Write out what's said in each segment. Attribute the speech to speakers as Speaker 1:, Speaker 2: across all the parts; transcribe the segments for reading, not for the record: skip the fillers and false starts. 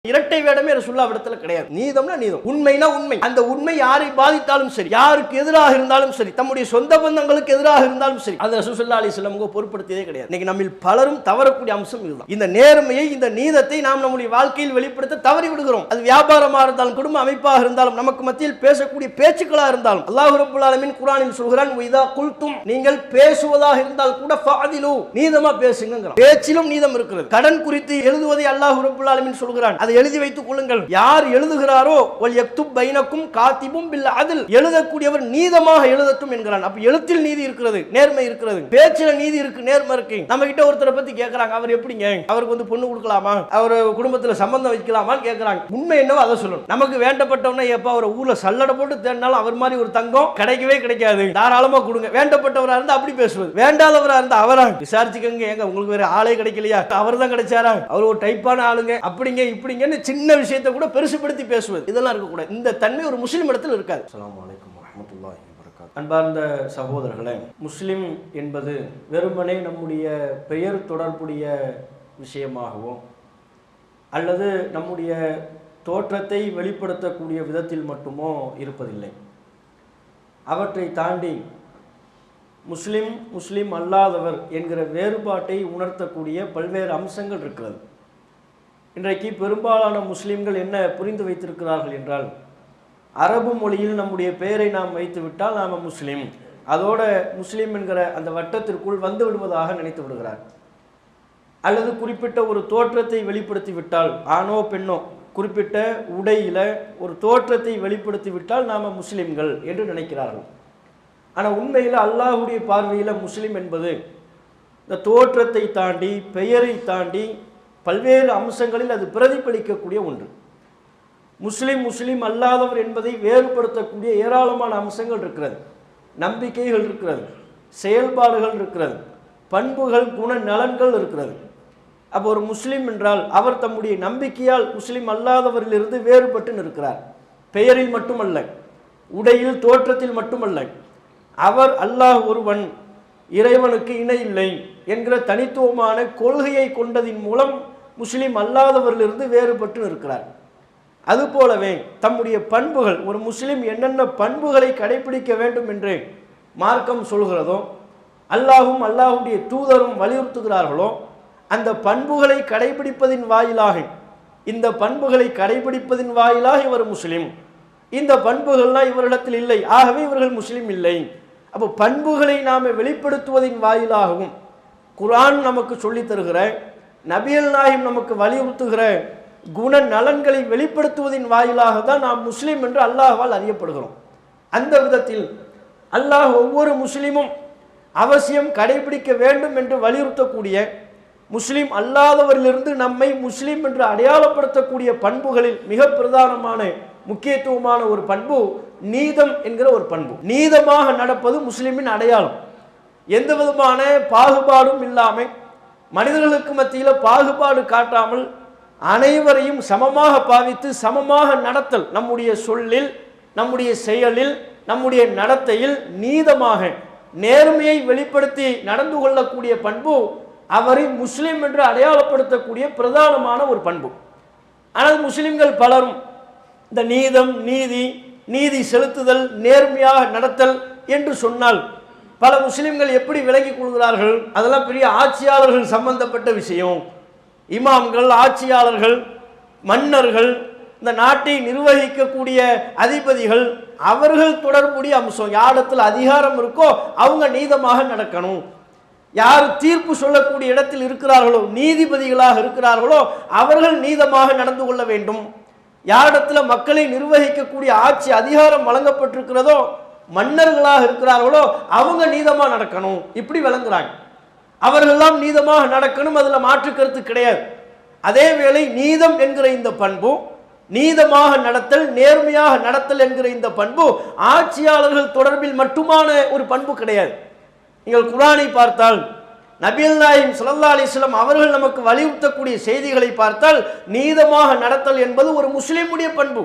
Speaker 1: இரட்டை வேடமே ரசூலுல்லாஹ்விடத்துல கிடையாது. நீதம்னா நீதம், உண்மைனா உண்மை. அந்த உண்மை யாரை பாதித்தாலும் சரி, யாருக்கு எதிராக இருந்தாலும் சரி, தம்முடைய சொந்த பந்தங்களுக்கு எதிராக இருந்தாலும் சரி, அது ரசூல் ஸல்லல்லாஹு அலைஹி வஸல்லம் பொருட்படுத்தியதே கிடையாது. இன்னைக்கு நம்மில் பலரும் தவறக்கூடிய அம்சம் இதுதான். இந்த நேர்மையை, இந்த நீதத்தை நாம் நம்முடைய வாழ்க்கையில் வெளிப்படுத்த தவறி விடுகிறோம். அது வியாபாரமாக இருந்தாலும், குடும்ப அமைப்பாக இருந்தாலும், நமக்கு மத்தியில் பேசக்கூடிய பேச்சுக்களாக இருந்தாலும், அல்லாஹ் ரப்பல் ஆலமீன் குர்ஆனில் சொல்கிறான், இதா குல்தும், நீங்கள் பேசுவதாக இருந்தால் கூட ஃபஅதிலு, நீதமா பேசுங்கங்கறான். பேச்சிலும் நீதம் இருக்கிறது. கடன் குறித்து எழுதுவதை அல்லாஹ் ரப்பல் ஆலமீன் சொல்கிறான், அதை எழுதி வைத்துக் கொள்ளுங்கள். யார் எழுதுகிறாரோ வல் யக்துப் பைனக்கும் காத்திபும் பில் அத்ல், எழுதக்கூடியவர் நீதமாக எழுதட்டும் என்கிறான். அப்ப எழுத்தில் நீதி இருக்கிறது, நேர்மை இருக்கிறது, பேச்சில நீதி இருக்கு, நேர்மை இருக்கு. நம்ம கிட்ட ஒருத்தரை பத்தி கேக்குறாங்க, அவர் எப்படிங்க, அவருக்கு வந்து பொண்ணு கொடுக்கலாமா, அவர் குடும்பத்துல சம்பந்தம் வைக்கலாமான்னு கேக்குறாங்க. உண்மை என்னவோ அதை சொல்லணும். நமக்கு வேண்டப்பட்டவன எப்ப அவர் ஊர்ல சல்லடை போட்டு தேடினாலும் அவர் மாதிரி ஒரு தங்கம் கிடைக்கவே கிடைக்காது, தாராளமா கொடுங்க. வேண்டப்பட்டவரா இருந்தா அப்படி பேசுவது, வேண்டாதவரா இருந்தா அவரா விசாரிச்சுக்கங்க, ஏங்க உங்களுக்கு வேற ஆளே கிடைக்கலையா, அவர் தான் கிடைச்சாரா, அவர் ஒரு டைப்பான ஆளுங்க, அப்படிங்க இப்படிங்கன்னு சின்ன விஷயத்தை கூட பெருசுபடுத்தி பேசுவது, இதெல்லாம் இருக்கக்கூடாது. இந்த தன்மை ஒரு முஸ்லிம் இடத்தில் இருக்காது. அஸ்ஸலாமு அலைக்கும் வரஹ்மத்துல்லாஹி வபரகாத்துஹு. அன்பார்ந்த சகோதரர்களே, முஸ்லிம் என்பது வெறுமனே நம்முடைய பெயர் தொடர்புடைய விஷயமாகவோ அல்லது நம்முடைய தோற்றத்தை வெளிப்படுத்தக்கூடிய விதத்தில் மட்டுமோ இருப்பதில்லை. அவற்றை தாண்டி முஸ்லிம், முஸ்லிம் அல்லாதவர் என்கிற வேறுபாட்டை உணர்த்தக்கூடிய பல்வேறு அம்சங்கள் இருக்கிறது. இன்றைக்கு பெரும்பாலான முஸ்லிம்கள் என்ன புரிந்து வைத்திருக்கிறார்கள் என்றால், அரபு மொழியில் நம்முடைய பெயரை நாம் வைத்துவிட்டால் நாம் முஸ்லிம், அதோட முஸ்லிம் என்கிற அந்த வட்டத்திற்குள் வந்து விடுவதாக நினைத்து விடுகிறார். அல்லது குறிப்பிட்ட ஒரு தோற்றத்தை வெளிப்படுத்தி விட்டால், ஆணோ பெண்ணோ குறிப்பிட்ட உடையில ஒரு தோற்றத்தை வெளிப்படுத்தி விட்டால் நாம் முஸ்லிம்கள் என்று நினைக்கிறார்கள். ஆனால் உண்மையில் அல்லாஹ்வுடைய பார்வையில் முஸ்லிம் என்பது இந்த தோற்றத்தை தாண்டி, பெயரை தாண்டி பல்வேறு அம்சங்களில் அது பிரதிபலிக்கக்கூடிய ஒன்று. முஸ்லிம், முஸ்லிம் அல்லாதவர் என்பதை வேறுபடுத்தக்கூடிய ஏராளமான அம்சங்கள் இருக்கிறது. நம்பிக்கைகள் இருக்கிறது, செயல்பாடுகள் இருக்கிறது, பண்புகள், குண நலன்கள் இருக்கிறது. அப்போ ஒரு முஸ்லிம் என்றால் அவர் தம்முடைய நம்பிக்கையால் முஸ்லிம் அல்லாதவரிலிருந்து வேறுபட்டு நிற்கிறார். பெயரில் மட்டுமல்ல, உடையில், தோற்றத்தில் மட்டுமல்ல, அவர் அல்லாஹ் ஒருவன், இறைவனுக்கு இணை இல்லை என்கிற தனித்துவமான கொள்கையை கொண்டதின் மூலம் முஸ்லிம் அல்லாதவரிலிருந்து வேறுபட்டு இருக்கிறார். அதுபோலவே தம்முடைய பண்புகள், ஒரு முஸ்லிம் என்னென்ன பண்புகளை கடைபிடிக்க வேண்டும் என்று மார்க்கம் சொல்கிறதோ, அல்லாஹும் அல்லாஹுடைய தூதரும் வலியுறுத்துகிறார்களோ, அந்த பண்புகளை கடைபிடிப்பதின் வாயிலாக, இந்த பண்புகளை கடைபிடிப்பதின் வாயிலாக இவர் முஸ்லிம், இந்த பண்புகள்லாம் இவரிடத்தில் இல்லை, ஆகவே இவர்கள் முஸ்லிம் இல்லை. அப்போ பண்புகளை நாம் வெளிப்படுத்துவதின் வாயிலாகவும், குர்ஆன் நமக்கு சொல்லி தருகிற, நபிகள் நாயகம் நமக்கு வலியுறுத்துகிற குண நலன்களை வெளிப்படுத்துவதின் வாயிலாக தான் நாம் முஸ்லிம் என்று அல்லாஹ்வால் அறியப்படுகிறோம். அந்த விதத்தில் அல்லாஹ் ஒவ்வொரு முஸ்லிமும் அவசியம் கடைபிடிக்க வேண்டும் என்று வலியுறுத்தக்கூடிய, முஸ்லிம் அல்லாதவரிலிருந்து நம்மை முஸ்லிம் என்று அடையாளப்படுத்தக்கூடிய பண்புகளில் மிக பிரதானமான முக்கியத்துவமான ஒரு பண்பு நீதம் என்கிற ஒரு பண்பு. நீதமாக நடப்பது முஸ்லிமின் அடையாளம். எந்த விதமான பாகுபாடும் இல்லாமல், மனிதர்களுக்கு மத்தியில் பாகுபாடு காட்டாமல், அனைவரையும் சமமாக பாவித்து சமமாக நடத்தல், நம்முடைய சொல்லில், நம்முடைய செயலில், நம்முடைய நடத்தையில் நீதமாக நேர்மையை வெளிப்படுத்தி நடந்து கொள்ளக்கூடிய பண்பு அவரை முஸ்லிம் என்று அடையாளப்படுத்தக்கூடிய பிரதானமான ஒரு பண்பு. ஆனால் முஸ்லிம்கள் பலரும் இந்த நீதம், நீதி, நீதி செலுத்துதல், நேர்மையாக நடத்தல் என்று சொன்னால் பல முஸ்லிம்கள் எப்படி விளங்கிக் கொள்கிறார்கள், அதெல்லாம் பெரிய ஆட்சியாளர்கள் சம்பந்தப்பட்ட விஷயம், இமாம்கள், ஆட்சியாளர்கள், மன்னர்கள், இந்த நாட்டை நிர்வகிக்கக்கூடிய அதிபதிகள், அவர்கள் தொடர்புடைய அம்சம். யாரிடத்தில் அதிகாரம் இருக்கோ அவங்க நீதமாக நடக்கணும், யார் தீர்ப்பு சொல்லக்கூடிய இடத்தில் இருக்கிறார்களோ, நீதிபதிகளாக இருக்கிறார்களோ அவர்கள் நீதமாக நடந்து கொள்ள வேண்டும். யாரிடத்தில் மக்களை நிர்வகிக்கக்கூடிய ஆட்சி அதிகாரம் வழங்கப்பட்டிருக்கிறதோ, மன்னர்களாக இருக்கிறார்களோ அவங்க நீதமாக நடக்கணும், இப்படி விளங்குறாங்க. அவர்களெல்லாம் நீதமாக நடக்கணும், அதில் மாற்று கருத்து கிடையாது. அதே வேளை நீதம் என்கிற இந்த பண்பு, நீதமாக நடத்தல், நேர்மையாக நடத்தல் என்கிற இந்த பண்பு ஆட்சியாளர்கள் தொடர்பில் மட்டுமான ஒரு பண்பு கிடையாது. நீங்கள் குர்ஆனை பார்த்தால், நபிகள் நாயகம் ஸல்லல்லாஹு அலைஹி வஸல்லம் அவர்கள் நமக்கு வலியுறுத்தக்கூடிய செய்திகளை பார்த்தால், நீதமாக நடத்தல் என்பது ஒரு முஸ்லிமுடைய பண்பு.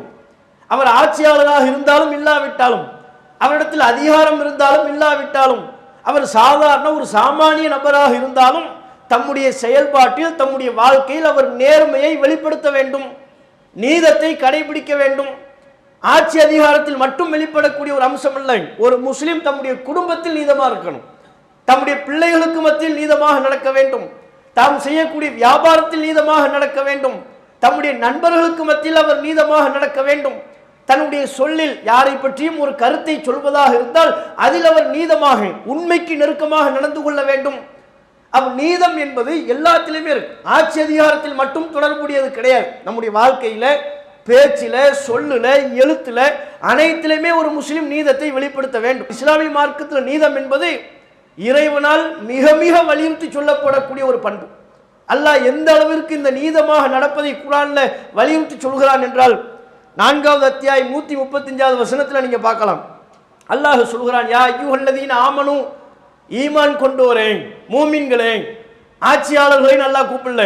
Speaker 1: அவர் ஆட்சியாளராக இருந்தாலும் இல்லாவிட்டாலும், அவரிடத்தில் அதிகாரம் இருந்தாலும் இல்லாவிட்டாலும், அவர் சாதாரண ஒரு சாமானிய நபராக இருந்தாலும் தம்முடைய செயல்பாட்டில், தம்முடைய வாழ்க்கையில் அவர் நேர்மையை வெளிப்படுத்த வேண்டும். நீதத்தை கடைபிடிக்க வேண்டும். ஆட்சி அதிகாரத்தில் மட்டும் வெளிப்படக்கூடிய ஒரு அம்சம் இல்லை. ஒரு முஸ்லிம் தம்முடைய குடும்பத்தில் நீதமாக இருக்கணும், தம்முடைய பிள்ளைகளுக்கு மத்தியில் நீதமாக நடக்க வேண்டும், தாம் செய்யக்கூடிய வியாபாரத்தில் நீதமாக நடக்க வேண்டும், தம்முடைய நண்பர்களுக்கு மத்தியில் அவர் நீதமாக நடக்க வேண்டும், தன்னுடைய சொல்லில் யாரை பற்றியும் ஒரு கருத்தை சொல்வதாக இருந்தால் அதில் அவர் நீதமாக உண்மைக்கு நெருக்கமாக நடந்து கொள்ள வேண்டும். நீதம் என்பது எல்லாத்திலுமே இருக்கு. ஆட்சி அதிகாரத்தில் மட்டும் தொடர்புடையது கிடையாது. நம்முடைய வாழ்க்கையில, பேச்சில, சொல்லுல, எழுத்துல அனைத்திலுமே ஒரு முஸ்லிம் நீதத்தை வெளிப்படுத்த வேண்டும். இஸ்லாமிய மார்க்கத்தில் நீதம் என்பது இறைவனால் மிக மிக வலியுறுத்தி சொல்லப்படக்கூடிய ஒரு பண்பு. அல்லாஹ் எந்த அளவிற்கு இந்த நீதமாக நடப்பதை குர்ஆன்ல வலியுறுத்தி சொல்கிறான் என்றால் 4வது அத்தியாயம் 135வது வசனத்தில் நீங்க பார்க்கலாம். அல்லாஹ் சொல்கிறான், யா அய்யுஹல்லதீன ஆமனு, ஈமான் கொண்டோரே, மூமின்களே. ஆட்சியாளர்களை அல்லாஹ் கூப்பிடல,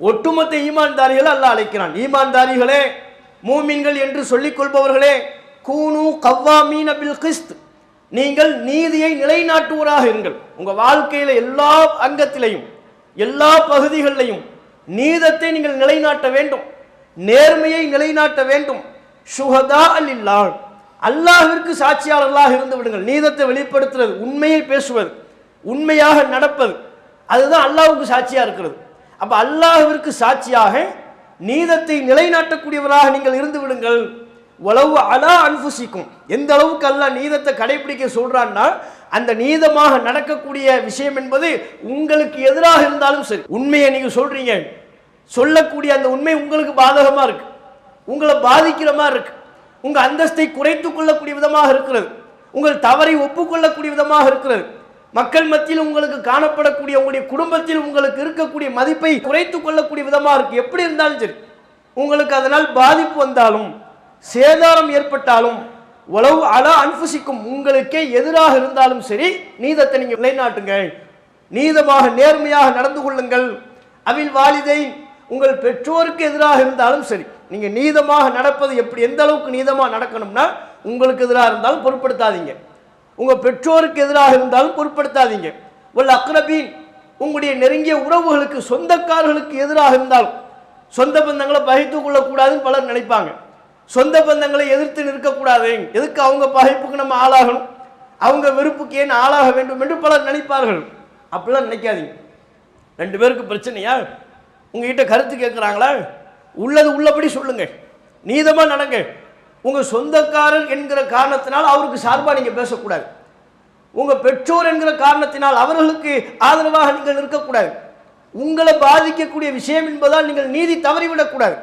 Speaker 1: ஒட்டுமொத்த ஈமான்தாரிகளை அல்லாஹ் அழைக்கிறான். ஈமான்தாரிகளே, மூமின்கள் என்று சொல்லிக் கொள்பவர்களே, கூனு கவ்வாமீன பில் கிஸ்த், நீங்கள் நீதியை நிலைநாட்டுவோராக இருங்கள். உங்க வாழ்க்கையில எல்லா அங்கத்திலையும் எல்லா பகுதிகளிலையும் நீதத்தை நீங்கள் நிலைநாட்ட வேண்டும், நேர்மையை நிலைநாட்ட வேண்டும். சுஹதா அல்லாஹ், அல்லாஹ்விற்கு சாட்சியாளர்களாக இருந்து விடுங்கள். நீதத்தை வெளிப்படுத்துறது, உண்மையை பேசுவது, உண்மையாக நடப்பது, அதுதான் அல்லாஹ்வுக்கு சாட்சியா இருக்கிறது. அப்ப அல்லாஹ்விற்கு சாட்சியாக நீதத்தை நிலைநாட்டக்கூடியவராக நீங்கள் இருந்து விடுங்கள். உளவு அலா அன்ஃபுசிக்கும், எந்த அளவுக்கு அல்லாஹ் நீதத்தை கடைபிடிக்க சொல்றான்னா, அந்த நீதமாக நடக்கக்கூடிய விஷயம் என்பது உங்களுக்கு எதிராக இருந்தாலும் சரி, உண்மையை நீங்க சொல்றீங்க, சொல்லக்கூடிய அந்த உண்மை உங்களுக்கு பாதகமா இருக்கு, உங்களை பாதிக்கிற மாதிரி இருக்கு, உங்க அந்தஸ்தை குறைத்துக் கொள்ளக்கூடிய விதமாக இருக்கிறது, உங்கள் தவறை ஒப்புக்கொள்ளக்கூடிய விதமாக இருக்கிறது, மக்கள் மத்தியில் உங்களுக்கு காணப்படக்கூடிய உங்களுடைய குடும்பத்தில் உங்களுக்கு இருக்கக்கூடிய மதிப்பை குறைத்துக் கொள்ளக்கூடிய விதமாக இருக்கு. எப்படி இருந்தாலும் சரி, உங்களுக்கு அதனால் பாதிப்பு வந்தாலும் சேதாரம் ஏற்பட்டாலும், உளவு அலா அன்ஃபுசிக்கும், உங்களுக்கே எதிராக இருந்தாலும் சரி, நீதத்தை நீங்க நிலைநாட்டுங்க, நீதமாக நேர்மையாக நடந்து கொள்ளுங்கள். அவில் வாலிதை, உங்கள் பெற்றோருக்கு எதிராக இருந்தாலும் சரி, நீங்க நீதமாக நடப்பது எப்படி, எந்த அளவுக்கு நீதமாக நடக்கணும்னா, உங்களுக்கு எதிராக இருந்தாலும் பொருட்படுத்தாதீங்க, உங்க பெற்றோருக்கு எதிராக இருந்தாலும் பொருட்படுத்தாதீங்க. வல் அக்ரபீன், உங்களுடைய நெருங்கிய உறவுகளுக்கு, சொந்தக்காரர்களுக்கு எதிராக இருந்தாலும், சொந்த பந்தங்களை பகைத்துக் கொள்ளக்கூடாதுன்னு பலர் நினைப்பாங்க. சொந்த பந்தங்களை எதிர்த்து நிற்கக்கூடாது, எதுக்கு அவங்க பகைப்புக்கு நம்ம ஆளாகணும், அவங்க வெறுப்புக்கு ஏன் ஆளாக வேண்டும் என்று பலர் நினைப்பார்கள். அப்படிலாம் நினைக்காதீங்க. 2 பேருக்கு பிரச்சனையா, உங்ககிட்ட கருத்து கேட்குறாங்களா, உள்ளது உள்ளபடி சொல்லுங்க, நீதமா நடங்க. உங்க சொந்தக்காரர் என்கிற காரணத்தினால் அவருக்கு சார்பாக நீங்க பேசக்கூடாது, உங்க பெற்றோர் என்கிற காரணத்தினால் அவர்களுக்கு ஆதரவாக நீங்கள் நிற்கக்கூடாது. உங்களை பாதிக்கக்கூடிய விஷயம் என்பதால் நீங்கள் நீதி தவறிவிடக்கூடாது.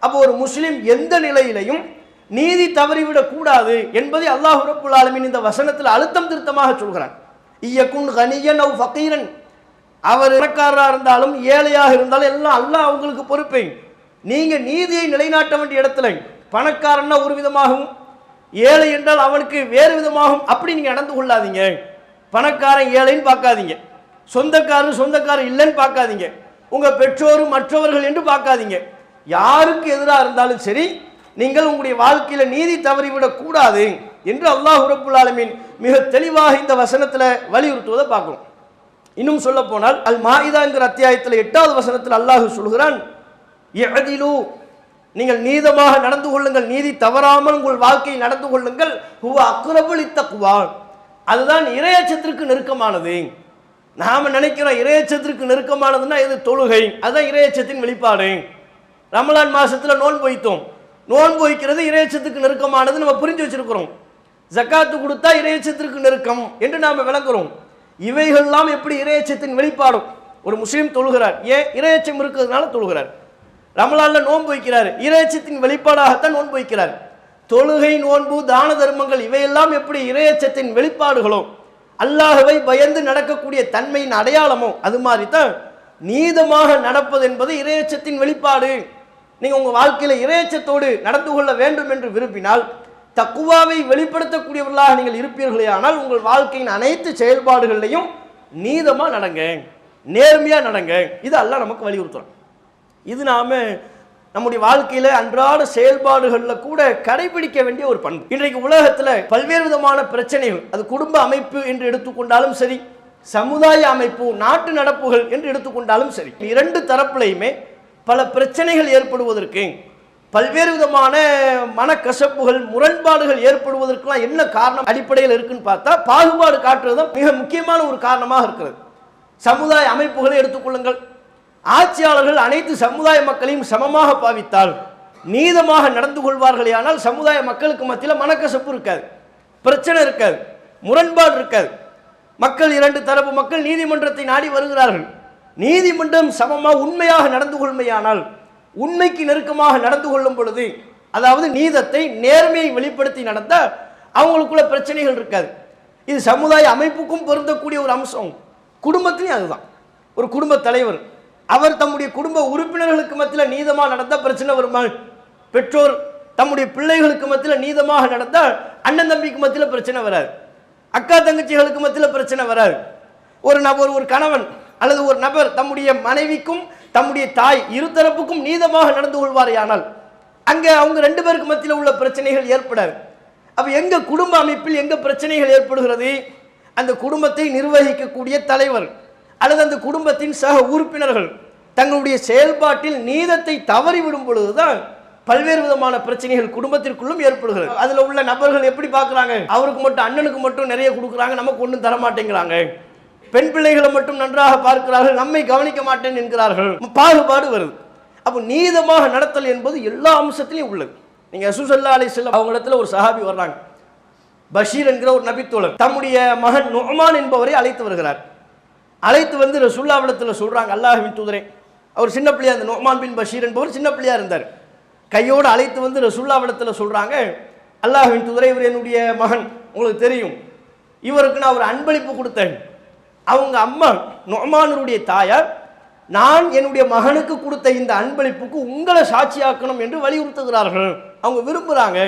Speaker 1: அப்போ ஒரு முஸ்லிம் எந்த நிலையிலையும் நீதி தவறிவிடக் கூடாது என்பதை அல்லாஹ் ரப்புல் ஆலமீன் இந்த வசனத்தில் அழுத்தம் திருத்தமாக சொல்கிறான். இயக்குன் கனியன் அவ் ஃபகீரன், அவர் பணக்காரராக இருந்தாலும் ஏழையாக இருந்தாலும் எல்லாம் அல்லாஹ் அவங்களுக்கு பொறுப்பை. நீங்க நீதியை நிலைநாட்ட வேண்டிய இடத்துல பணக்காரன்னா ஒரு விதமாகவும், ஏழை என்றால் அவனுக்கு வேறு விதமாகவும் அப்படி நீங்க நடந்து கொள்ளாதீங்க. பணக்காரன் ஏழைன்னு பார்க்காதீங்க, சொந்தக்காரர் இல்லைன்னு பார்க்காதீங்க, உங்க பெற்றோரும் மற்றவர்கள் என்று பார்க்காதீங்க. யாருக்கு எதிராக இருந்தாலும் சரி, நீங்கள் உங்களுடைய வாழ்க்கையில நீதி தவறிவிடக் கூடாது என்று அல்லாஹ் ரப்புல் ஆலமீன் மிக தெளிவாக இந்த வசனத்தில் வலியுறுத்துவதை பார்க்கணும். இன்னும் சொல்ல போனால் அல் மாஇதா என்கிற அத்தியாயத்தில் 8வது வசனத்தில் அல்லாஹ் சொல்கிறான், இஅதிலு, நீங்கள் நீதமாக நடந்து கொள்ளுங்கள், நீதி தவறாமல் உங்கள் வாழ்க்கையை நடந்து கொள்ளுங்கள். ஹுவ அக்ரபு லித்தக்வா, அதுதான் இறையச்சத்திற்கு நெருக்கமானது. நாம நினைக்கிறோம் இறையச்சத்திற்கு நெருக்கமானதுன்னா இது தொழுகை, அதுதான் இறையச்சத்தின் வெளிப்பாடு. ரமலான் மாசத்துல நோன்பு வைத்தோம், நோன்பு வைக்கிறது இறையச்சத்துக்கு நெருக்கமானது நம்ம புரிஞ்சு வச்சிருக்கிறோம். ஜக்காத்து கொடுத்தா இறையச்சத்திற்கு நெருக்கம் என்று நாம விளங்குறோம். இவைகள்லாம் எப்படி இறையச்சத்தின் வெளிப்பாடும். ஒரு முஸ்லீம் தொழுகிறார், ஏன் இறையச்சம் இருக்கிறதுனால தொழுகிறார். ரமலான்ல நோன்பு வைக்கிறார், இறையச்சத்தின் வெளிப்பாடாகத்தான் நோன்பு வைக்கிறார். தொழுகை, நோன்பு, தான தர்மங்கள் இவையெல்லாம் எப்படி இறையச்சத்தின் வெளிப்பாடுகளோ, அல்லாஹ்வை பயந்து நடக்கக்கூடிய தன்மையின் அடையாளமோ, அது மாதிரி தான் நீதமாக நடப்பது என்பது இறையச்சத்தின் வெளிப்பாடு. நீங்க உங்க வாழ்க்கையில இறையச்சத்தோடு நடந்து கொள்ள வேண்டும் என்று விரும்பினால், தக்குவாவை வெளிப்படுத்தக்கூடியவர்களாக நீங்கள் இருப்பீர்களே ஆனால், உங்கள் வாழ்க்கையின் அனைத்து செயல்பாடுகளிலையும் நீதமா நடங்க, நேர்மையா நடங்க. இது அல்லாஹ் நமக்கு வலியுறுத்துறோம். இது நாம நம்முடைய வாழ்க்கையில அன்றாட செயல்பாடுகளில் கூட கடைபிடிக்க வேண்டிய ஒரு பண்பு. இன்றைக்கு உலகத்துல பல்வேறு விதமான பிரச்சனைகள், அது குடும்ப அமைப்பு என்று எடுத்துக்கொண்டாலும் சரி, சமுதாய அமைப்பு, நாட்டு நடப்புகள் என்று எடுத்துக்கொண்டாலும் சரி, 2 தரப்புலையுமே பல பிரச்சனைகள் ஏற்படுவதற்கு, பல்வேறு விதமான மனக்கசப்புகள் முரண்பாடுகள் ஏற்படுவதற்கெல்லாம் என்ன காரணம் அடிப்படையில் இருக்குன்னு பார்த்தா பாகுபாடு காட்டுறது தான் மிக முக்கியமான ஒரு காரணமாக இருக்கிறது. சமுதாய அமைப்புகளை எடுத்துக்கொள்ளுங்கள். ஆட்சியாளர்கள் அனைத்து சமுதாய மக்களையும் சமமாக பாவித்தால், நீதமாக நடந்து கொள்வார்களே ஆனால் சமுதாய மக்களுக்கு மத்தியில் மனக்கசப்பு இருக்காது, பிரச்சனை இருக்காது, முரண்பாடு இருக்காது. மக்கள் இரண்டு தரப்பு மக்கள் நீதிமன்றத்தை நாடி வருகிறார்கள். நீதிமன்றம் சமமாக உண்மையாக நடந்து கொள்மையானால், உண்மைக்கு நெருக்கமாக நடந்து கொள்ளும் பொழுது, அதாவது நீதத்தை நேர்மையை வெளிப்படுத்தி நடந்தால் அவங்களுக்குள்ள பிரச்சனைகள் இருக்காது. இது சமுதாய அமைப்புக்கும் பொருந்தக்கூடிய ஒரு அம்சம். குடும்பத்திலையும் அதுதான். ஒரு குடும்ப தலைவர் அவர் தம்முடைய குடும்ப உறுப்பினர்களுக்கு மத்தியில் நீதமாக நடந்தால் பிரச்சனை வருமா? பெற்றோர் தம்முடைய பிள்ளைகளுக்கு மத்தியில் நீதமாக நடந்தால் அண்ணன் தம்பிக்கு மத்தியில் பிரச்சனை வராது, அக்கா தங்கச்சிகளுக்கு மத்தியில் பிரச்சனை வராது. ஒரு கணவன் அல்லது ஒரு நபர் தம்முடைய மனைவிக்கும் தம்முடைய தாய் இருதரப்புக்கும் நீதமாக நடந்து கொள்வாரையானால் அங்கே அவங்க ரெண்டு பேருக்கு மத்தியில் உள்ள பிரச்சனைகள் ஏற்படாது. அப்போ எங்க குடும்ப அமைப்பில் எங்க பிரச்சனைகள் ஏற்படுகிறது? அந்த குடும்பத்தை நிர்வகிக்கக்கூடிய தலைவர் அல்லது அந்த குடும்பத்தின் சக உறுப்பினர்கள் தங்களுடைய செயல்பாட்டில் நீதத்தை தவறிவிடும் பொழுதுதான் பல்வேறு விதமான பிரச்சனைகள் குடும்பத்திற்குள்ளும் ஏற்படுகிறது. அதுல உள்ள நபர்கள் எப்படி பார்க்குறாங்க? அவருக்கு மட்டும் அண்ணனுக்கு மட்டும் நிறைய கொடுக்குறாங்க, நமக்கு ஒன்றும் தர மாட்டேங்கிறாங்க. பெண் பிள்ளைகளை மட்டும் நன்றாக பார்க்கிறார்கள், நம்மை கவனிக்க மாட்டேன் என்கிறார்கள். பாகுபாடு வருது. அப்போ நீதமாக நடத்தல் என்பது எல்லா அம்சத்திலையும் உள்ளது. நீங்க ரசூல் ஸல்லல்லாஹு அலைஹி வஸல்லம் அவங்க இடத்துல ஒரு சஹாபி வர்றாங்க. பஷீர் என்கிற ஒரு நபித்தோழர் தம்முடைய மகன் நுஅமான் என்பவரை அழைத்து வருகிறார். அழைத்து வந்து ரசூலுல்லாஹ்விடத்தில் சொல்றாங்க, அல்லாஹ்வின் தூதரே, அவர் சின்ன பிள்ளையா, அந்த நுஅமான் பின் பஷீர் என்பவர் சின்ன பிள்ளையா இருந்தார். கையோடு அழைத்து வந்து ரசூலுல்லாஹ்விடத்தில் சொல்றாங்க, அல்லாஹ்வின் தூதரே, இவர் என்னுடைய மகன், உங்களுக்கு தெரியும், இவருக்கு நான் ஒரு அன்பளிப்பு கொடுத்தேன். அவங்க அம்மா நுஅமானுடைய தாயார், நான் என்னுடைய மகனுக்கு கொடுத்த இந்த அன்பளிப்புக்கு உங்களை சாட்சியாக்கணும் என்று வலியுறுத்துகிறார்கள். அவங்க விரும்புகிறாங்க.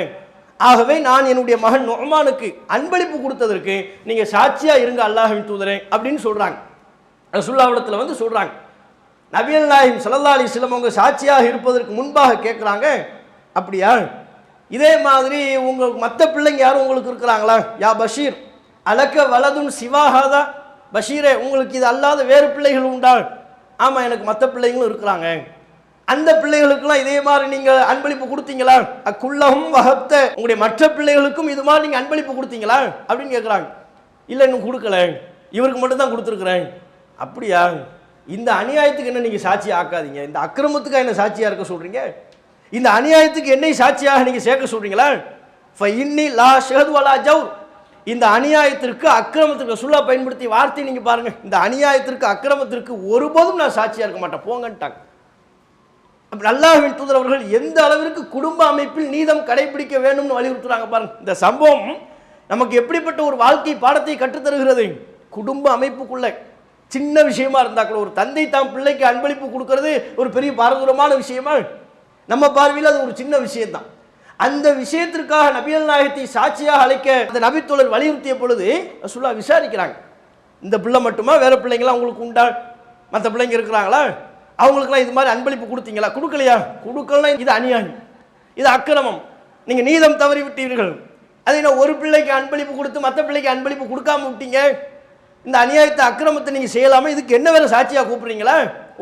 Speaker 1: ஆகவே நான் என்னுடைய மகன் நுஅமானுக்கு அன்பளிப்பு கொடுத்ததற்கு நீங்க சாட்சியா இருங்க அல்லாஹ்வின் தூதரே அப்படின்னு சொல்றாங்க. ரசூலுல்லாஹ்விடத்தில் வந்து சொல்றாங்க. நபிகள் நாயகம் ஸல்லல்லாஹு அலைஹி வஸல்லம் அவங்க சாட்சியாக இருப்பதற்கு முன்பாக கேட்குறாங்க, அப்படியா, இதே மாதிரி உங்க மற்ற பிள்ளைங்க யாரும் உங்களுக்கு இருக்கிறாங்களா? யா பஷீர் அலக்க வலதுன் சிவாஹாதா, பஷீரே உங்களுக்கு இது அல்லாத வேறு பிள்ளைகள் உண்டா? ஆமாம், எனக்கு மற்ற பிள்ளைங்களும் இருக்கிறாங்க. அந்த பிள்ளைகளுக்கெல்லாம் இதே மாதிரி நீங்கள் அன்பளிப்பு கொடுத்தீங்களா? அக்குள்ளஹும் வஹப்த, உங்களுடைய மற்ற பிள்ளைகளுக்கும் இது மாதிரி நீங்கள் அன்பளிப்பு கொடுத்தீங்களா அப்படின்னு கேட்குறாங்க. இல்லை, இன்னும் கொடுக்கல, இவருக்கு மட்டும் தான் கொடுத்துருக்குறேன். அப்படியா? இந்த அநியாயத்துக்கு என்ன நீங்கள் சாட்சி ஆக்காதீங்க, இந்த அக்கிரமத்துக்கு என்ன சாட்சியாக இருக்க சொல்கிறீங்க? இந்த அநியாயத்துக்கு என்னை சாட்சியாக நீங்கள் சேர்க்க சொல்கிறீங்களா? ஃபஇன்னி லா ஷஹது வலா ஜௌர், இந்த அநியாயத்திற்கு அக்கிரமத்திற்கு ரசூலுல்லாஹ் பயன்படுத்திய வார்த்தை நீங்க பாருங்க, இந்த அநியாயத்திற்கு அக்கிரமத்திற்கு ஒருபோதும் நான் சாட்சியா இருக்க மாட்டேன், போங்கன்ட்டாங்க. அப்படி அல்லாஹ்வின் தூதர் அவர்கள் எந்த அளவிற்கு குடும்ப அமைப்பில் நீதம் கடைபிடிக்க வேண்டும்னு வலியுறுத்துறாங்க பாருங்க. இந்த சம்பவம் நமக்கு எப்படிப்பட்ட ஒரு வாழ்க்கை பாடத்தை கற்றுத்தருகிறது. குடும்ப அமைப்புக்குள்ள சின்ன விஷயமா இருந்தா கூட, ஒரு தந்தை தாம் பிள்ளைக்கு அன்பளிப்பு கொடுக்கறது ஒரு பெரிய பாரதூரமான விஷயமா? நம்ம பார்வையில் அது ஒரு சின்ன விஷயம்தான். அந்த விஷயத்திற்காக நபிகள் நாயகத்தை சாட்சியாக அழைக்க அந்த நபித்தோழர் வலியுறுத்திய பொழுது ரசூலுல்லாஹ் விசாரிக்கிறாங்க, இந்த பிள்ளை மட்டுமா, வேற பிள்ளைங்களாம் உங்களுக்கு உண்டா? மற்ற பிள்ளைங்க இருக்கிறாங்களா? அவங்களுக்குலாம் இது மாதிரி அன்பளிப்பு கொடுத்தீங்களா? கொடுக்கலையா? கொடுக்கலாம், இது அநியாயம், இது அக்கிரமம், நீங்க நீதம் தவறி விட்டீர்கள். அது என்ன, ஒரு பிள்ளைக்கு அன்பளிப்பு கொடுத்து மற்ற பிள்ளைக்கு அன்பளிப்பு கொடுக்காம விட்டீங்க, இந்த அநியாயத்தை அக்கிரமத்தை நீங்க செய்யலாமா? இதுக்கு என்ன வேற சாட்சியா கூப்பிடுறீங்களா?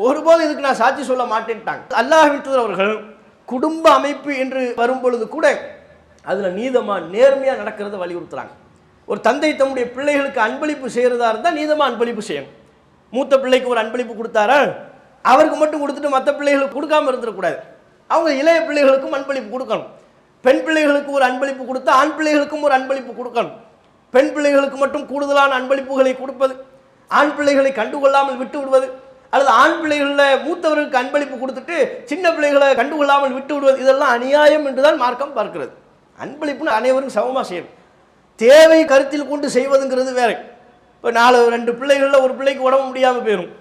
Speaker 1: ஒருபோது இதுக்கு நான் சாட்சி சொல்ல மாட்டேன்ட்டாங்க. அல்லாஹ்வின் தூதர் அவர்கள் குடும்ப அமைப்பு என்று வரும் பொழுது கூட அதுல நீதமா நேர்மையா நடக்கிறத வலியுறுத்துறாங்க. ஒரு தந்தை தம்முடைய பிள்ளைகளுக்கு அன்பளிப்பு செய்யறதா இருந்தா நீதமா அன்பளிப்பு செய்யணும். மூத்த பிள்ளைக்கு ஒரு அன்பளிப்பு கொடுத்தாரா, அவருக்கு மட்டும் கொடுத்துட்டு மற்ற பிள்ளைகளுக்கு கொடுக்காம இருந்துடக்கூடாது. அவங்க இளைய பிள்ளைகளுக்கும் அன்பளிப்பு கொடுக்கணும். பெண் பிள்ளைகளுக்கு ஒரு அன்பளிப்பு கொடுத்தா ஆண் பிள்ளைகளுக்கும் ஒரு அன்பளிப்பு கொடுக்கணும். பெண் பிள்ளைகளுக்கு மட்டும் கூடுதலான அன்பளிப்புகளை கொடுப்பது, ஆண் பிள்ளைகளை கண்டுகொள்ளாமல் விட்டு விடுவது, அல்லது ஆண் பிள்ளைகளில் மூத்தவர்களுக்கு அன்பளிப்பு கொடுத்துட்டு சின்ன பிள்ளைகளை கண்டுகொள்ளாமல் விட்டு விடுவது, இதெல்லாம் அநியாயம் என்றுதான் மார்க்கம் பார்க்கிறது. அன்பளிப்புன்னு அனைவரும் சமமாக செய்யணும். தேவை கருத்தில் கொண்டு செய்வதுங்கிறது வேற. இப்போ 2 பிள்ளைகளில் ஒரு பிள்ளைக்கு உடம்பு முடியாமல் போயிடும்,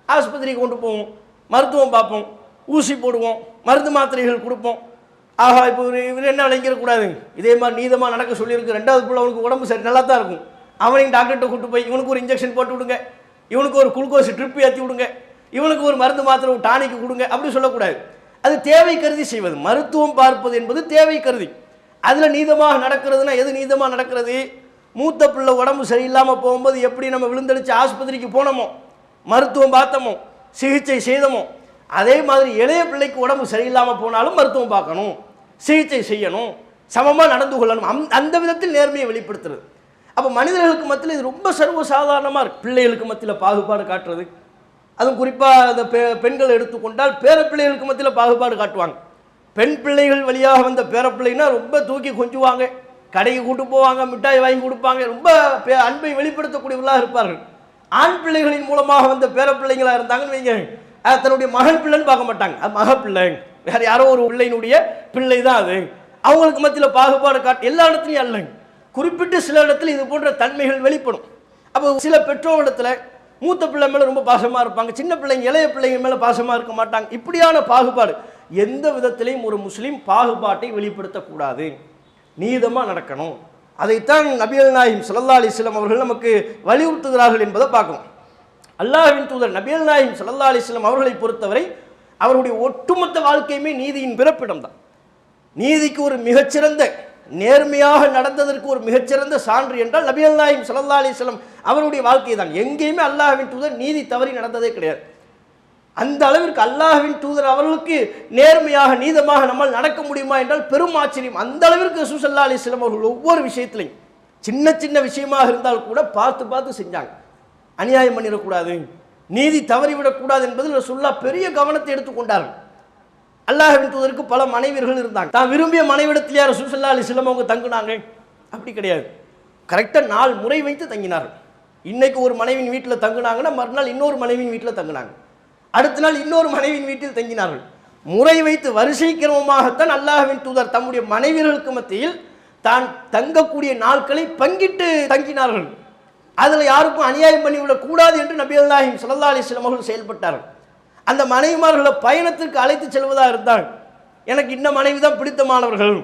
Speaker 1: ஆஸ்பத்திரிக்கு கொண்டு போவோம், மருத்துவம் பார்ப்போம், ஊசி போடுவோம், மருந்து மாத்திரைகள் கொடுப்போம். ஆகா, இப்போ இவர் என்ன விளங்கிடக்கூடாது, இதே மாதிரி நீதமாக நடக்க சொல்லியிருக்கு. 2வது பிள்ளை அவனுக்கு உடம்பு சரி நல்லா தான் இருக்கும், அவனையும் டாக்டர்கிட்ட கூட்டு போய் இவனுக்கு ஒரு இன்ஜெக்ஷன் போட்டு விடுங்க, இவனுக்கு ஒரு குளுக்கோஸ் ட்ரிப் ஏற்றி விடுங்க, இவனுக்கு ஒரு மருந்து மாத்திரை ஒரு டானிக்கு கொடுங்க, அப்படி சொல்லக்கூடாது. அது தேவை கருதி செய்வது. மருத்துவம் பார்ப்பது என்பது தேவை கருதி. அதில் நீதமாக நடக்கிறதுனா எது நீதமாக நடக்கிறது? மூத்த பிள்ளை உடம்பு சரியில்லாமல் போகும்போது எப்படி நம்ம விழுந்தடிச்சு ஆஸ்பத்திரிக்கு போனோமோ, மருத்துவம் பார்த்தோமோ, சிகிச்சை செய்தோமோ, அதே மாதிரி இளைய பிள்ளைக்கு உடம்பு சரியில்லாமல் போனாலும் மருத்துவம் பார்க்கணும், சிகிச்சை செய்யணும், சமமாக நடந்து கொள்ளணும். அந்த விதத்தில் நேர்மையை வெளிப்படுத்துறது. அப்போ மனிதர்களுக்கு மத்தியில் இது ரொம்ப சர்வசாதாரணமாக இருக்குது. பிள்ளைகளுக்கு மத்தியில் பாகுபாடு காட்டுறது, அதுவும் குறிப்பாக அந்த பெண்கள் எடுத்துக்கொண்டால் பேர பிள்ளைகளுக்கு மத்தியில் பாகுபாடு காட்டுவாங்க. பெண் பிள்ளைகள் வழியாக வந்த பேரப்பிள்ளைன்னா ரொம்ப தூக்கி கொஞ்சுவாங்க, கடைக்கு கூட்டு போவாங்க, மிட்டாய் வாங்கி கொடுப்பாங்க, ரொம்ப அன்பை வெளிப்படுத்தக்கூடியவர்களாக இருப்பார்கள். ஆண் பிள்ளைகளின் மூலமாக வந்த பேரப்பிள்ளைங்களாக இருந்தாங்கன்னு வைங்க, தன்னுடைய மகன் பிள்ளைன்னு பார்க்க மாட்டாங்க, அது மக பிள்ளை, வேற யாரோ ஒரு பிள்ளையினுடைய பிள்ளை தான் அது. அவங்களுக்கு மத்தியில் பாகுபாடு காட்டு எல்லா இடத்துலையும் அல்லங்க, குறிப்பிட்டு சில இடத்துல இது போன்ற தன்மைகள் வெளிப்படும். அப்போ சில பெற்றோரிடத்துல மூத்த பிள்ளை மேலே ரொம்ப பாசமாக இருப்பாங்க, சின்ன பிள்ளைங்க இளைய பிள்ளைங்க மேலே பாசமாக இருக்க மாட்டாங்க. இப்படியான பாகுபாடு எந்த விதத்திலையும் ஒரு முஸ்லீம் பாகுபாட்டை வெளிப்படுத்தக்கூடாது, நீதமாக நடக்கணும். அதைத்தான் நபிகள் நாயகம் ஸல்லல்லாஹு அலைஹி வஸல்லம் அவர்கள் நமக்கு வலியுறுத்துகிறார்கள் என்பதை பார்க்கணும். அல்லாஹ்வின் தூதர் நபிகள் நாயகம் ஸல்லல்லாஹு அலைஹி வஸல்லம் அவர்களை பொறுத்தவரை அவருடைய ஒட்டுமொத்த வாழ்க்கையுமே நீதியின் பிறப்பிடம் தான். நீதிக்கு ஒரு மிகச்சிறந்த நேர்மையாக நடந்ததற்கு ஒரு மிகச்சிறந்த சான்று என்றால் நபிகள் நாயகம் ஸல்லல்லாஹு அலைஹி வஸல்லம் அவருடைய வாழ்க்கை தான். எங்கேயுமே அல்லாஹ்வின் தூதர் நீதி தவறி நடந்ததே கிடையாது. அந்த அளவிற்கு அல்லாஹ்வின் தூதர் அவர்களுக்கு நேர்மையாக நீதமாக நம்மால் நடக்க முடியுமா என்றால் பெரும் ஆச்சரியம். அந்த அளவிற்கு ரசூல் ஸல்லல்லாஹு அலைஹி வஸல்லம் அவர்கள் ஒவ்வொரு விஷயத்திலையும் சின்ன சின்ன விஷயமாக இருந்தால் கூட பார்த்து பார்த்து செஞ்சாங்க. அநியாயம் பண்ணிடக்கூடாது, நீதி தவறிவிடக்கூடாது என்பதில் ரசூலுல்லாஹ் பெரிய கவனத்தை எடுத்துக்கொண்டார்கள். அல்லாஹ்வின் தூதருக்கு பல மனைவியர்கள் இருந்தாங்க. தான் விரும்பிய மனைவிடத்திலேயே ரசூல் ஸல்லல்லாஹு அலைஹி வஸல்லம் அவங்க தங்கினாங்க? அப்படி கிடையாது. கரெக்டாக 4 முறை வைத்து தங்கினார்கள். இன்னைக்கு ஒரு மனைவியின் வீட்டில் தங்கினாங்கன்னா மறுநாள் இன்னொரு மனைவியின் வீட்டில் தங்கினாங்க, அடுத்த நாள் இன்னொரு மனைவியின் வீட்டில் தங்கினார்கள். முறை வைத்து வரிசை கிரமமாகத்தான் அல்லாஹ்வின் தூதர் தம்முடைய மனைவியர்களுக்கு மத்தியில் தான் தங்கக்கூடிய நாட்களை பங்கிட்டு தங்கினார்கள். அதில் யாருக்கும் அநியாயம் பண்ணிவிடக் கூடாது என்று நபிகள் நாயகம் ஸல்லல்லாஹு அலைஹி வஸல்லம் அவர்கள் செயல்பட்டார்கள். அந்த மனைவிமார்களை பயணத்திற்கு அழைத்து செல்வதாக இருந்தால், எனக்கு இந்த மனைவி தான் பிடித்தமானவர்கள்,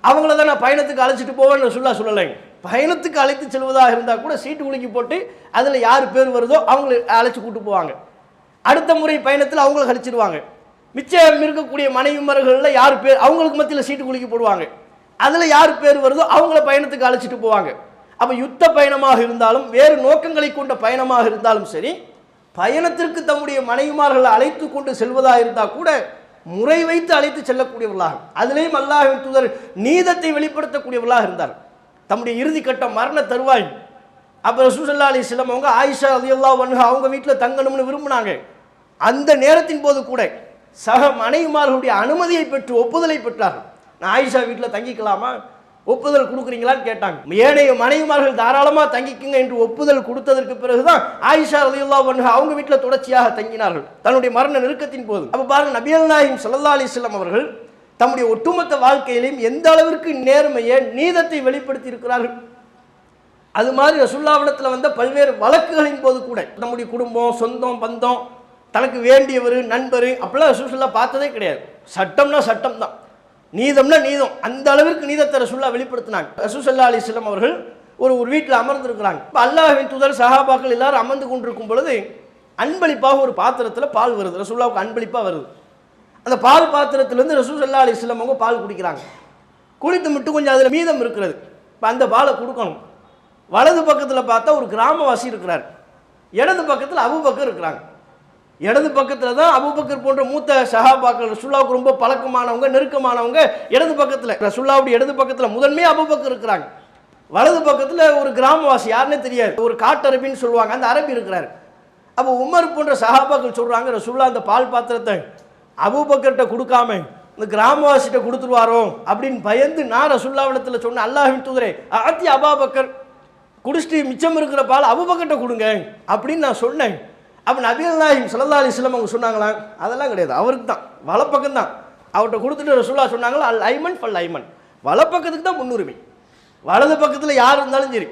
Speaker 1: அவங்கள தான் நான் பயணத்துக்கு அழைச்சிட்டு போவேன்னு சொல்லலைங்க. பயணத்துக்கு அழைத்து செல்வதாக இருந்தால் கூட சீட்டு குலுக்கி போட்டு அதில் யார் பேர் வருதோ அவங்களை அழைச்சி கூட்டு போவாங்க. அடுத்த முறை பயணத்தில் அவங்கள கழிச்சிடுவாங்க. மிச்சம் இருக்கக்கூடிய மனைவிமார்களில் யார் பேர் அவங்களுக்கு மத்தியில் சீட்டு குலுக்கி போடுவாங்க, அதில் யார் பேர் வருதோ அவங்கள பயணத்துக்கு அழைச்சிட்டு போவாங்க. அப்போ யுத்த பயணமாக இருந்தாலும் வேறு நோக்கங்களை கொண்ட பயணமாக இருந்தாலும் சரி, பயணத்திற்கு தம்முடைய மனைவிமார்களை அழைத்து கொண்டு செல்வதாக இருந்தால் கூட முறை வைத்து அழைத்து செல்லக்கூடியவர்களாக, அதிலேயும் அல்லாஹ்வின் தூதர் நீதத்தை வெளிப்படுத்தக்கூடியவர்களாக இருந்தார். தம்முடைய இறுதி கட்ட மரண தருவாய் அப்போ ரசூல் ஸல்லல்லாஹு அலைஹி வஸல்லம் அவங்க ஆயிஷா ரலியல்லாஹு அன்ஹா அவங்க வீட்டில் தங்கணும்னு விரும்பினாங்க. அந்த நேரத்தின் போது கூட சக மனைவிமார்களுடைய அனுமதியை பெற்று ஒப்புதலை பெற்றார்கள். நான் ஆயிஷா வீட்டில் தங்கிக்கலாமா, ஒப்புதல் கொடுக்குறீங்களான்னு கேட்டாங்க. ஏனைய மனைவிமார்கள் தாராளமாக தங்கிக்குங்க என்று ஒப்புதல் கொடுத்ததற்கு பிறகுதான் ஆயிஷா ரலியல்லாஹு அன்ஹா அவங்க வீட்டில் தொடர்ச்சியாக தங்கினார்கள் தன்னுடைய மரண நெருக்கத்தின் போது. அப்போ பாருங்க, நபிகள் நாயகம் ஸல்லல்லாஹு அலைஹி வஸல்லம் அவர்கள் தம்முடைய ஒட்டுமொத்த வாழ்க்கையிலும் எந்த அளவிற்கு நேர்மையை நீதத்தை வெளிப்படுத்தி இருக்கிறார்கள். அது மாதிரி ரசூலுல்லாஹ்விடத்தில் வந்த பல்வேறு வழக்குகளின் போது கூட நம்முடைய குடும்பம், சொந்தம், பந்தம், தனக்கு வேண்டியவர், நண்பர் அப்படிலாம் ரசூலுல்லாஹ் பார்த்ததே கிடையாது. சட்டம்னா சட்டம் தான், நீதம்னா நீதம், அந்த அளவிற்கு நீதத்தை ரசூலுல்லாஹ் வெளிப்படுத்தினாங்க. ரசூல் ஸல்லல்லாஹு அலைஹி வஸல்லம் அவர்கள் ஒரு வீட்டில் அமர்ந்திருக்கிறாங்க. இப்போ அல்லாஹ்வின் தூதர் சஹாபாக்கள் எல்லாரும் அமர்ந்து கொண்டிருக்கும் பொழுது அன்பளிப்பாக ஒரு பாத்திரத்தில் பால் வருது, ரசூலுல்லாஹ்வுக்கு அன்பளிப்பாக வருது. அந்த பால் பாத்திரத்திலிருந்து ரசூல் ஸல்லல்லாஹு அலைஹி வஸல்லம் அவங்க பால் குடிக்கிறாங்க. குடித்து மட்டும் கொஞ்சம் அதில் மீதம் இருக்கிறது. இப்போ அந்த பாலை கொடுக்கணும். வலது பக்கத்தில் பார்த்தா ஒரு கிராமவாசி இருக்கிறார், இடது பக்கத்தில் அபூபக்கர் இருக்கிறாங்க. இடது பக்கத்தில் தான் அபூபக்கர் போன்ற மூத்த சஹாபாக்கள் ரசூலுல்லாஹ்வுக்கு ரொம்ப பழக்கமானவங்க, நெருக்கமானவங்க இடது பக்கத்தில், ரசூலுல்லாஹ்வுடைய இடது பக்கத்தில் முதன்மையாக அபூபக்கர் இருக்கிறாங்க. வலது பக்கத்தில் ஒரு கிராமவாசி, யாருன்னே தெரியாது, ஒரு காட்டரபின்னு சொல்லுவாங்க, அந்த அரபி இருக்கிறார். அப்போ உமர் போன்ற சஹாபாக்கள் சொல்கிறாங்க, ரசூலுல்லாஹ் அந்த பால் பாத்திரத்தை அபூபக்கர்கிட்ட கொடுக்காம இந்த கிராமவாசிகிட்ட கொடுத்துருவாரோ அப்படின்னு பயந்து நான் ரசூலுல்லாஹ்விடத்தில் சொன்னேன், அல்லாஹ்வின் தூதரே ஆத்தி அபூபக்கர் குடிச்சிட்டு மிச்சம் இருக்கிற பால் அபூபக்கர்கிட்ட கொடுங்க அப்படின்னு நான் சொன்னேன். அப்போ நபிகள் நாயகம் ஸல்லல்லாஹு அலைஹி வஸல்லம் அவங்க சொன்னாங்களா, அதெல்லாம் கிடையாது, அவருக்கு தான் வலப்பக்கம் தான், அவர்கிட்ட கொடுத்துட்டு ரசூலுல்லாஹ் சொன்னாங்களா, அல் ஐமன் ஃபல் ஐமன், வலப்பக்கத்துக்கு தான் முன்னுரிமை. வலது பக்கத்தில் யார் இருந்தாலும் சரி,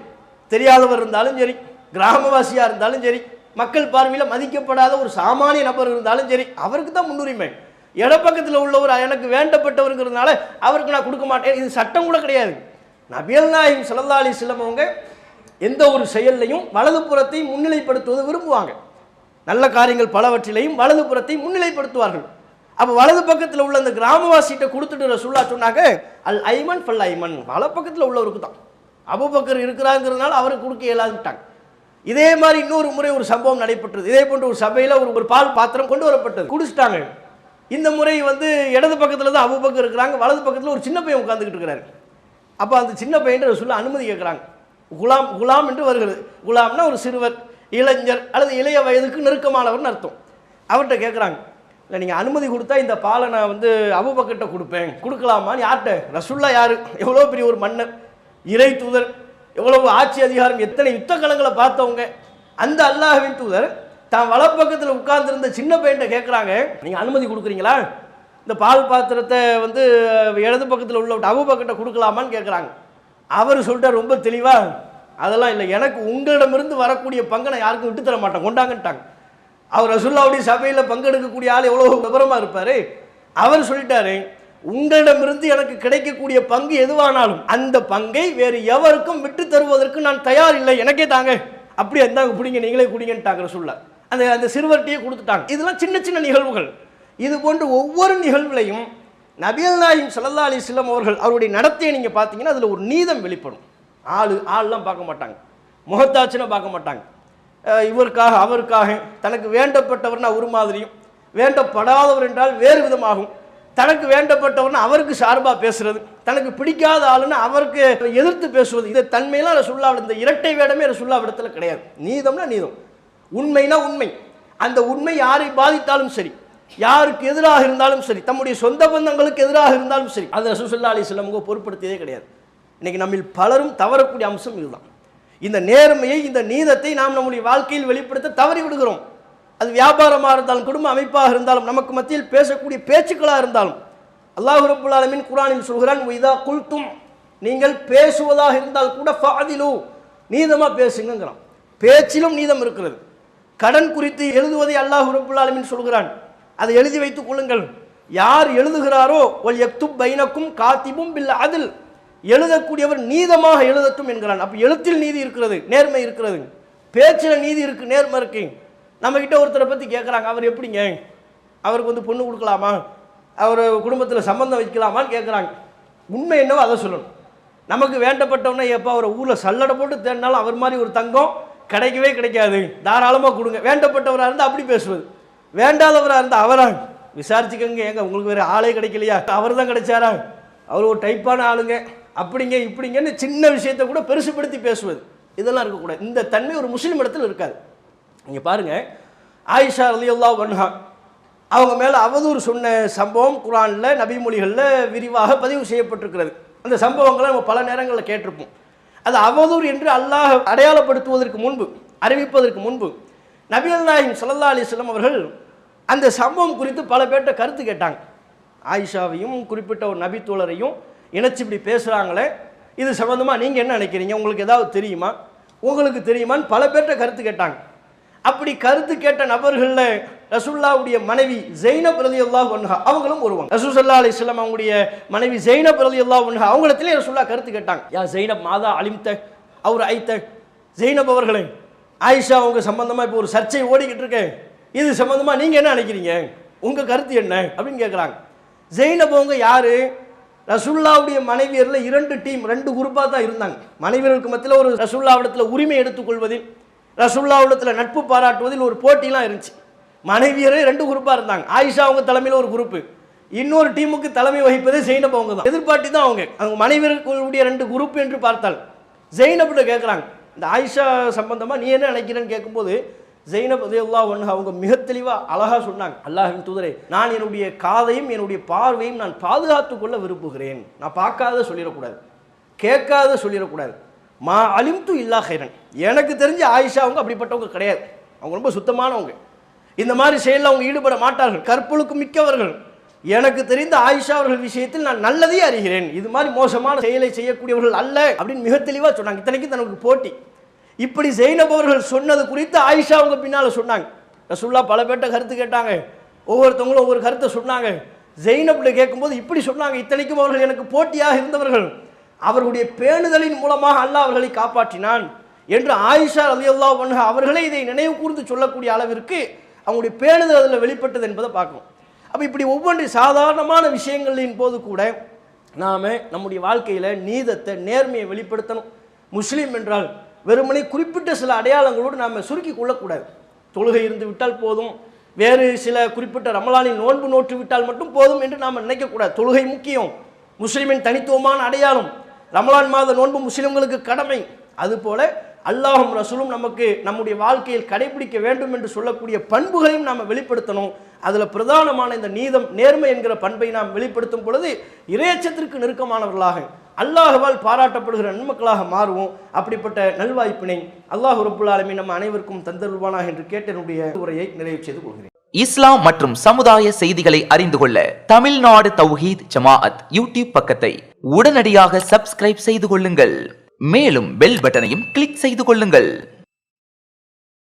Speaker 1: தெரியாதவர் இருந்தாலும் சரி, கிராமவாசியாக இருந்தாலும் சரி, மக்கள் பார்வையில் மதிக்கப்படாத ஒரு சாமானிய நபர் இருந்தாலும் சரி, அவருக்கு தான் முன்னுரிமை. இடப்பக்கத்தில் உள்ளவர் எனக்கு வேண்டப்பட்டவருங்கிறதுனால அவருக்கு நான் கொடுக்க மாட்டேன், இது சட்டம் கூட கிடையாது. நபிகள் நாயகம் ஸல்லல்லாஹு அலைஹி வஸல்லம் அவங்க எந்த ஒரு செயல்லையும் வலது புறத்தை முன்னிலைப்படுத்துவதை விரும்புவாங்க. நல்ல காரியங்கள் பலவற்றிலையும் வலது புறத்தை முன்னிலைப்படுத்துவார்கள். அப்போ வலது பக்கத்தில் உள்ள அந்த கிராமவாசிகிட்ட கொடுத்துட்டு ரசூலுல்லாஹ் சொன்னாங்க, அல் ஐமன் ஃபல் ஐமன், வலப்பக்கத்தில் உள்ளவருக்கு தான், அபூபக்கர் இருக்கிறாங்கிறதுனால அவருக்கு கொடுக்க இயலாதுட்டாங்க. இதே மாதிரி இன்னொரு முறை ஒரு சம்பவம் நடைபெற்றது. இதே போன்ற ஒரு சபையில் ஒரு பால் பாத்திரம் கொண்டு வரப்பட்டது. குடிச்சிட்டாங்க. இந்த முறை வந்து இடது பக்கத்தில் தான் அபூபக்கர் இருக்கிறாங்க, வலது பக்கத்தில் ஒரு சின்ன பையன் உட்காந்துக்கிட்டு இருக்கிறாரு. அப்போ அந்த சின்ன பையன் ரசூலுல்லாஹ் அனுமதி கேட்குறாங்க. குலாம் குலாம் என்று வருகிறது. குலாம்னா ஒரு சிறுவர், இளைஞர் அல்லது இளைய வயதுக்கு நெருக்கமானவர்னு அர்த்தம். அவர்கிட்ட கேட்குறாங்க, இல்லை நீங்கள் அனுமதி கொடுத்தா இந்த பாலை நான் வந்து அபூபக்கர்கிட்ட கொடுப்பேன், கொடுக்கலாமான்னு. யார்கிட்ட? ரசூலுல்லாஹ் யார்? எவ்வளோ பெரிய ஒரு மன்னர், இறை தூதர், எவ்வளவு ஆட்சி அதிகாரம், எத்தனை யுத்த களங்களை பார்த்தவங்க. அந்த அல்லாஹ்வின் தூதர் தான் வலப்பக்கத்தில் உட்கார்ந்துருந்த சின்ன பையன்கிட்ட கேட்குறாங்க, நீங்கள் அனுமதி கொடுக்குறீங்களா இந்த பால் பாத்திரத்தை வந்து இடது பக்கத்தில் உள்ள அபூபக்கர்கிட்ட கொடுக்கலாமான்னு கேட்குறாங்க. அவர் சொல்லிட்டார் ரொம்ப தெளிவாக, அதெல்லாம் இல்லை, எனக்கு உங்களிடமிருந்து வரக்கூடிய பங்கை நான் யாருக்கும் விட்டு தர மாட்டேன், கொண்டாங்கன்ட்டாங்க. அவர் ரசூலுல்லாஹ்வுடைய சபையில் பங்கெடுக்கக்கூடிய ஆள் எவ்வளோ விவரமாக இருப்பார். அவர் சொல்லிட்டாரு, உங்களிடமிருந்து எனக்கு கிடைக்கக்கூடிய பங்கு எதுவானாலும் அந்த பங்கை வேறு எவருக்கும் விட்டு தருவதற்கு நான் தயார் இல்லை, எனக்கே தாங்க, அப்படி இருந்தாங்க பிடிங்க, நீங்களே குடிங்கன்ட்டாங்க ரசூலுல்லாஹ். அந்த சிறுவர்கிட்டையே கொடுத்துட்டாங்க. இதெல்லாம் சின்ன சின்ன நிகழ்வுகள். இது போன்று ஒவ்வொரு நிகழ்வுலையும் நபிகள் நாயகம் ஸல்லல்லாஹு அலைஹி வஸல்லம் அவர்கள் அவருடைய நடத்தையை நீங்கள் பார்த்தீங்கன்னா அதில் ஒரு நீதம் வெளிப்படும். ஆள்லாம் பார்க்க மாட்டாங்க, முகத்தாச்சுன்னா பார்க்க மாட்டாங்க. இவருக்காக அவருக்காக, தனக்கு வேண்டப்பட்டவர்னா ஒரு மாதிரியும், வேண்டப்படாதவர் என்றால் வேறு விதமாகும். தனக்கு வேண்டப்பட்டவர்னா அவருக்கு சார்பாக பேசுறது, தனக்கு பிடிக்காத ஆளுன்னு அவருக்கு எதிர்த்து பேசுவது, இந்த தன்மையெல்லாம் ரசூலுல்லாஹ் இந்த இரட்டை வேடமே ரசூலுல்லாஹ் இடத்துல கிடையாது. நீதம்னா நீதம், உண்மைனா உண்மை. அந்த உண்மை யாரை பாதித்தாலும் சரி, யாருக்கு எதிராக இருந்தாலும் சரி, தம்முடைய சொந்த பந்தங்களுக்கு எதிராக இருந்தாலும் சரி, அது ரசூல் ஸல்லல்லாஹு அலைஹி வஸல்லம் பொருட்படுத்தியதே கிடையாது. இன்னைக்கு நம்மில் பலரும் தவறக்கூடிய அம்சம் இதுதான். இந்த நேர்மையை, இந்த நீதத்தை நாம் நம்முடைய வாழ்க்கையில் வெளிப்படுத்த தவறி விடுகிறோம். அது வியாபாரமாக இருந்தாலும், குடும்ப அமைப்பாக இருந்தாலும், நமக்கு மத்தியில் பேசக்கூடிய பேச்சுக்களாக இருந்தாலும். அல்லாஹ் ரப்புல் ஆலமீன் குர்ஆனில் சொல்கிறான், இதா குல்தும், நீங்கள் பேசுவதாக இருந்தால் கூட ஃபஅதிலு, நீதமாக பேசுங்கிறான். பேச்சிலும் நீதம் இருக்கிறது. கடன் குறித்து எழுதுவதை அல்லாஹ் ரப்புல் ஆலமீன் சொல்கிறான், அதை எழுதி வைத்துக் கொள்ளுங்கள். யார் எழுதுகிறாரோ வல் யக்துப் பைனக்கும் காத்திபும் பில் அத்ல், எழுதக்கூடியவர் நீதமாக எழுதட்டும் என்கிறான். அப்போ எழுத்தில் நீதி இருக்கிறது, நேர்மை இருக்கிறது, பேச்சில் நீதி இருக்கு, நேர்மை இருக்கு. நம்மக்கிட்ட ஒருத்தரை பற்றி கேட்குறாங்க, அவர் எப்படிங்க, அவருக்கு வந்து பொண்ணு கொடுக்கலாமா, அவர் குடும்பத்தில் சம்பந்தம் வைக்கலாமான்னு கேட்குறாங்க. உண்மை என்னவோ அதை சொல்லணும். நமக்கு வேண்டப்பட்டவனே எப்போ அவரை ஊரில் சல்லடை போட்டு தேடினாலும் அவர் மாதிரி ஒரு தங்கம் கிடைக்கவே கிடைக்காது, தாராளமாக கொடுங்க. வேண்டப்பட்டவராக இருந்தால் அப்படி பேசுவது, வேண்டாதவராக இருந்தால் அவரா விசாரிச்சுக்கோங்க, ஏங்க உங்களுக்கு வேறு ஆளே கிடைக்கலையா, அவர் தான் கிடைச்சாரா, அவர் ஒரு டைப்பான ஆளுங்க, அப்படிங்க இப்படிங்கன்னு சின்ன விஷயத்தை கூட பெருசுப்படுத்தி பேசுவது, இதெல்லாம் இருக்கக்கூடாது. இந்த தன்மை ஒரு முஸ்லீம் இடத்துல இருக்காது. நீங்கள் பாருங்கள், ஆயிஷா ரலியல்லாஹு அன்ஹா அவங்க மேலே அவதூறு சொன்ன சம்பவம் குர்ஆனில் நபிமொழிகளில் விரிவாக பதிவு செய்யப்பட்டிருக்கிறது. அந்த சம்பவங்களை நம்ம பல நேரங்களில் கேட்டிருப்போம். அது அவதூறு என்று அல்லாஹ் அடையாளப்படுத்துவதற்கு முன்பு, அறிவிப்பதற்கு முன்பு நபிகள் நாயகம் ஸல்லல்லாஹு அலைஹி வஸல்லம் அவர்கள் அந்த சம்பவம் குறித்து பல பேர்கிட்ட கருத்து கேட்டாங்க. ஆயிஷாவையும் குறிப்பிட்ட ஒரு நபி தோழரையும் இணைச்சி இப்படி பேசுகிறாங்களே, இது சம்பந்தமாக நீங்கள் என்ன நினைக்கிறீங்க, உங்களுக்கு ஏதாவது தெரியுமா, உங்களுக்கு தெரியுமான்னு பல பேர்கிட்ட கருத்து கேட்டாங்க. அப்படி கருத்து கேட்ட நபர்களில் ரசூலுல்லாஹ்வுடைய மனைவி ஸைனப் ரலியல்லாஹு அன்ஹா அவங்களும் வருவாங்க. ரசூல் ஸல்லல்லாஹு அலைஹி வஸல்லம் அவங்களுடைய மனைவி ஸைனப் ரலியல்லாஹு அன்ஹா அவங்களத்திலே ரசூலுல்லாஹ் கருத்து கேட்டாங்க. யா ஸைனப் மாதா அலிம்த அவர் ஐத்த, ஸைனப் அவர்களே, ஆயிஷா அவங்க சம்பந்தமாக இப்போ ஒரு சர்ச்சை ஓடிக்கிட்டு இருக்கு, இது சம்பந்தமாக நீங்கள் என்ன நினைக்கிறீங்க, உங்கள் கருத்து என்ன அப்படின்னு கேட்குறாங்க. ஸைனப் அவங்க யார்? ரசூலுல்லாஹ்வுடைய மனைவியரில் 2 டீம், 2 குரூப்பாக தான் இருந்தாங்க. மனைவியர்களுக்கு மத்தியில் ஒரு ரசூலுல்லாஹ்விடத்தில் உரிமை எடுத்துக்கொள்வதில், ரசூலுல்லாஹ்விடத்தில் நட்பு பாராட்டுவதில் ஒரு போட்டிலாம் இருந்துச்சு. மனைவியரே 2 குரூப்பாக இருந்தாங்க. ஆயிஷா அவங்க தலைமையில் ஒரு குரூப்பு, இன்னொரு டீமுக்கு தலைமை வகிப்பதே ஸைனப் அவங்க தான், எதிர்பார்ட்டி தான் அவங்க. அவங்க மனைவியர்களுடைய 2 குரூப் என்று பார்த்தால் ஸைனப்கிட்ட கேட்குறாங்க, இந்த ஆயிஷா சம்பந்தமாக நீ என்ன நினைக்கிறேன்னு கேட்கும்போது ஸைனப் ரலியல்லாஹு அன்ஹா அவங்க மிக தெளிவாக அழகாக சொன்னாங்க, அல்லாஹ்வின் தூதரே, நான் என்னுடைய காதையும் என்னுடைய பார்வையும் நான் பாதுகாத்து கொள்ள விரும்புகிறேன். நான் பார்க்காத சொல்லிடக்கூடாது, கேட்காத சொல்லிடக்கூடாது. மா அலிம்து இல்லா ஹைரன், எனக்கு தெரிஞ்ச ஆயிஷா அவங்க அப்படிப்பட்டவங்க கிடையாது, அவங்க ரொம்ப சுத்தமானவங்க, இந்த மாதிரி செயலில் அவங்க ஈடுபட மாட்டார்கள், கற்பொழுக்கு மிக்கவர்கள். எனக்கு தெரிந்த ஆயிஷா அவர்கள் விஷயத்தில் நான் நல்லதே அறிகிறேன், இது மாதிரி மோசமான செயலை செய்யக்கூடியவர்கள் அல்ல அப்படின்னு மிக தெளிவாக சொன்னாங்க. இத்தனைக்கும் தனக்கு போட்டி. இப்படி ஸைனப் அவர்கள் சொன்னது குறித்து ஆயிஷா அவங்க பின்னால் சொன்னாங்க. ரசூலுல்லாஹ் பல பேர்ட்ட கருத்து கேட்டாங்க, ஒவ்வொருத்தவங்களும் ஒவ்வொரு கருத்தை சொன்னாங்க. ஸைனப்ல கேட்கும்போது இப்படி சொன்னாங்க, இத்தனைக்கும் அவர்கள் எனக்கு போட்டியாக இருந்தவர்கள், அவர்களுடைய பேணுதலின் மூலமாக அல்லாஹ் அவர்களை காப்பாற்றினான் என்று ஆயிஷா ரலியல்லாஹு அன்ஹா அவர்களே இதை நினைவு கூர்ந்து சொல்லக்கூடிய அளவிற்கு அவங்களுடைய பேணுதல் அதில் வெளிப்பட்டது என்பதை பார்க்கணும். அப்போ இப்படி ஒவ்வொரு சாதாரணமான விஷயங்களின் போது கூட நாம் நம்முடைய வாழ்க்கையில் நீதத்தை, நேர்மையை வெளிப்படுத்தணும். முஸ்லீம் என்றால் வெறுமனே குறிப்பிட்ட சில அடையாளங்களோடு நாம் சுருக்கி கொள்ளக்கூடாது. தொழுகை இருந்து விட்டால் போதும், வேறு சில குறிப்பிட்ட ரமலானில் நோன்பு நோற்று விட்டால் மட்டும் போதும் என்று நாம் நினைக்கக்கூடாது. தொழுகை முக்கியம், முஸ்லிமின் தனித்துவமான அடையாளம். ரமலான் மாத நோன்பு முஸ்லிம்களுக்கு கடமை. அதுபோல அல்லாஹும் ரசூலும் நமக்கு நம்முடைய வாழ்க்கையில் கடைபிடிக்க வேண்டும் என்று சொல்லக்கூடிய பண்புகளையும் நாம் வெளிப்படுத்தணும். அதில் பிரதானமான இந்த நீதம், நேர்மை என்கிற பண்பை நாம் வெளிப்படுத்தும் பொழுது இறையச்சத்திற்கு நெருக்கமானவர்களாக, அல்லாஹ்வால் பாராட்டப்படுகிற நன்மக்களாக மாறுவோம். அப்படிப்பட்ட நல்வாய்ப்பினை அல்லாஹ் ரப்புல் ஆலமீன் நம்ம அனைவருக்கும் தந்தருள்வானாக என்று கேட்ட என்னுடைய உரையை நிறைவு செய்து கொள்கிறேன்.
Speaker 2: இஸ்லாம் மற்றும் சமுதாய செய்திகளை அறிந்து கொள்ள தமிழ்நாடு தௌஹீத் ஜமாஅத் யூடியூப் பக்கத்தை உடனடியாக சப்ஸ்கிரைப் செய்து கொள்ளுங்கள். மேலும் பெல் பட்டனையும் கிளிக் செய்து கொள்ளுங்கள்.